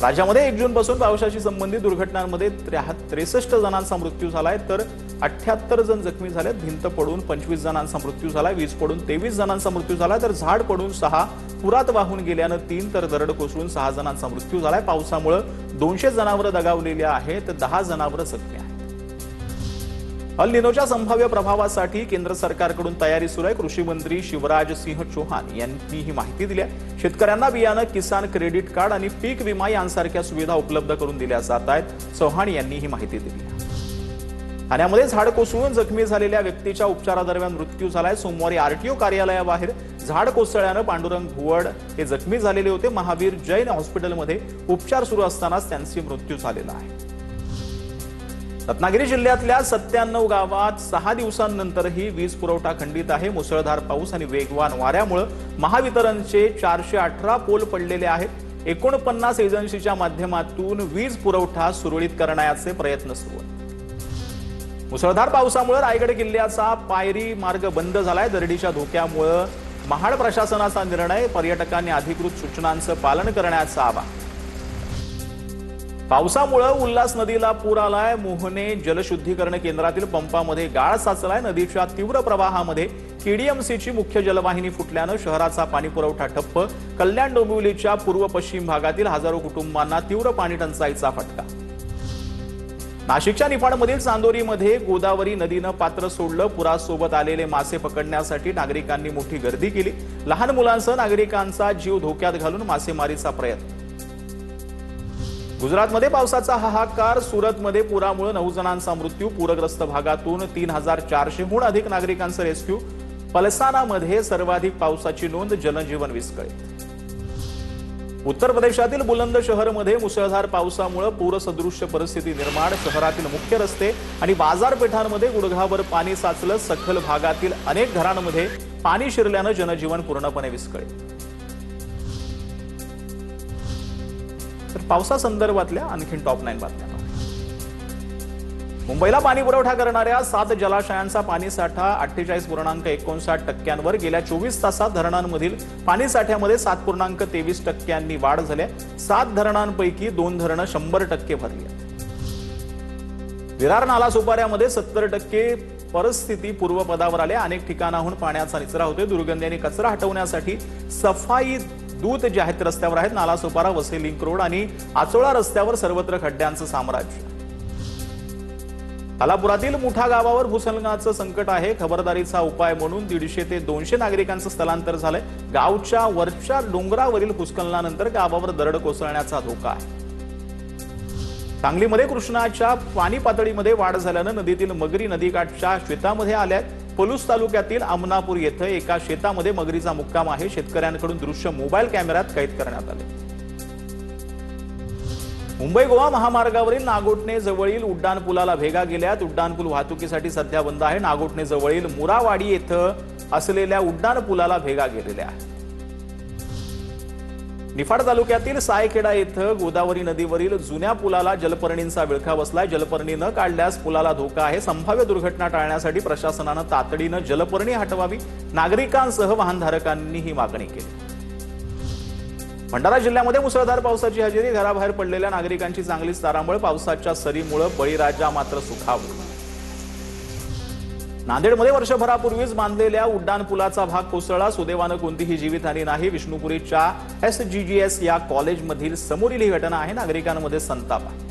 राज्यामध्ये 1 जून पासून पावसाशी संबंधित दुर्घटनांमध्ये 63 जणांचा मृत्यू झालाय, तर 78 जण जखमी झालेत। भिंत पडून 25 जणांचा मृत्यू झालाय, वीज पडून 23 जणांचा मृत्यू झालाय, तर झाड पडून 6, पुरात वाहून गेल्यानं 3, तर दरड कोसळून 6 जणांचा मृत्यू झालाय। पावसामुळे 200 जनावरं दगावलेली आहेत, 10 जनावरं जखमी आहेत। अल निनोच्या संभाव्य प्रभावासाठी केंद्र सरकारकडून तयारी सुरू आहे। कृषी मंत्री शिवराज सिंह चौहान यांनी ही माहिती दिली आहे। शेतकऱ्यांना बियाणं, किसान क्रेडिट कार्ड आणि पीक विमा यांसारख्या सुविधा उपलब्ध करून दिल्या जात आहेत। चौहान यांनी ही माहिती दिली। ठाण्यामध्ये झाड कोसळून जखमी झालेल्या व्यक्तीच्या उपचारादरम्यान मृत्यू झालाय। सोमवारी आरटीओ कार्यालयाबाहेर झाड कोसळल्यानं पांडुरंग भुवड हे जखमी झालेले होते। महावीर जैन हॉस्पिटलमध्ये उपचार सुरू असतानाच त्यांचा मृत्यू झालेला आहे। रत्नागिरी जिल्ह्यातल्या 97 गावात 6 दिवसांनंतरही वीज पुरवठा खंडित आहे। मुसळधार पाऊस आणि वेगवान वाऱ्यामुळे महावितरणचे 418 पोल पडलेले आहेत। 49 एजन्सीच्या माध्यमातून वीज पुरवठा सुरळीत करण्याचे प्रयत्न सुरू आहेत। मुसळधार पावसामुळे रायगड किल्ल्याचा पायरी मार्ग बंद झालाय। दरडीच्या धोक्यामुळे महाड प्रशासनाचा निर्णय, पर्यटकांनी अधिकृत सूचनांचं पालन करण्याचं आवाहन। पावसामुळे उल्हास नदीला पूर आलाय। मोहने जलशुद्धीकरण केंद्रातील पंपामध्ये गाळ साचलाय। नदीच्या तीव्र प्रवाहामध्ये केडीएमसीची मुख्य जलवाहिनी फुटल्यानं शहराचा पाणी पुरवठा ठप्प। कल्याण डोंबिवलीच्या पूर्व पश्चिम भागातील हजारो कुटुंबांना तीव्र पाणी टंचाईचा फटका। नाशिकच्या निफाडमधील चांदोरीमध्ये गोदावरी नदीनं पात्र सोडलं। पुरासोबत आलेले मासे पकडण्यासाठी नागरिकांनी मोठी गर्दी केली। लहान मुलांसह नागरिकांचा जीव धोक्यात घालून मासेमारीचा प्रयत्न। गुजरातमध्ये पावसाचा हाहाकार। सुरतमध्ये पुरामुळे 9 जणांचा मृत्यू। पूरग्रस्त भागातून 3400हून अधिक नागरिकांचं रेस्क्यू। पलसानामध्ये सर्वाधिक पावसाची नोंद। जनजीवन विस्कळीत। उत्तर प्रदेशातील बुलंद शहरमध्ये मुसळधार पावसामुळे पूरसदृश्य परिस्थिती निर्माण। शहरातील मुख्य रस्ते आणि बाजारपेठांमध्ये गुडघाभर पाणी साचलं। सखल भागातील अनेक घरांमध्ये पाणी शिरल्यानं जनजीवन पूर्णपणे विस्कळीत। तर पावसासंदर्भातल्या आणखी टॉप 9 बातम्या। मुंबईला पाणी पुरवठा करणाऱ्या 7 जलाशयांचा पाणीसाठा 48.59% गेल्या 24 तासात धरणांमधील पाणीसाठ्यामध्ये 7.23% वाढ झाली। 7 धरणांपैकी 2 धरणं 100% भरली आहेत। विरार नालासोपाऱ्यामध्ये 70% परिस्थिती पूर्वपदावर आली। अनेक ठिकाणाहून पाण्याचा निचरा होतोय। दुर्गंधी आणि कचरा हटवण्यासाठी सफाई दूत जाहीर रस्त्यावर आहेत। नालासोपारा, वसई लिंक रोड आणि आचोळा रस्त्यावर सर्वत्र खड्ड्यांचं साम्राज्य। तालापुरातील मुठा गावावर भूस्खलनाचं संकट आहे। खबरदारीचा उपाय म्हणून 150 ते 200 नागरिकांचं स्थलांतर झालंय। गावच्या वरच्या डोंगरावरील भूस्खलनानंतर गावावर दरड कोसळण्याचा धोका आहे। सांगलीमध्ये कृष्णाच्या पाणी पातळीमध्ये वाढ झाल्यानं नदीतील मगरी नदीकाठच्या शेतामध्ये आल्यात। पलूस तालुक्यातील अमनापूर येथे एका शेतामध्ये मगरीचा मुक्काम आहे। शेतकऱ्यांकडून दृश्य मोबाईल कॅमेऱ्यात कैद करण्यात आले। मुंबई गोवा महामार्गावरील नागोठणे जवळील उड्डाणपुलाला भेगा गेल्यात। उड्डाणपूल वाहतुकीसाठी सध्या बंद आहे। नागोठणे जवळील मुरावाडी येथे असलेल्या उड्डाणपुलाला भेगा गेलेल्या आहेत। निफाड तालुक्यातील सायखेडा येथे गोदावरी नदीवरील जुन्या पुलाला जलपर्णींचा विळखा बसलाय। जलपर्णी न काढल्यास पुलाला धोका आहे। संभाव्य दुर्घटना टाळण्यासाठी प्रशासनानं तातडीनं जलपर्णी हटवावी। नागरिकांसह वाहनधारकांनी ही मागणी केली। भंडारा जिल्ह्यामध्ये मुसळधार पावसाची हजेरी। घराबाहेर पडलेल्या नागरिकांची चांगलीच तारांबळ। पावसाच्या सरीमुळे बळीराजा मात्र सुखावला। नांदेडमध्ये वर्षभरापूर्वीच बांधलेल्या उड्डाणपुलाचा भाग कोसळला। सुदैवानं कोणतीही जीवितहानी नाही। विष्णुपुरीच्या SGGS या कॉलेजमधील समोरील ही घटना आहे। नागरिकांमध्ये संताप आहे।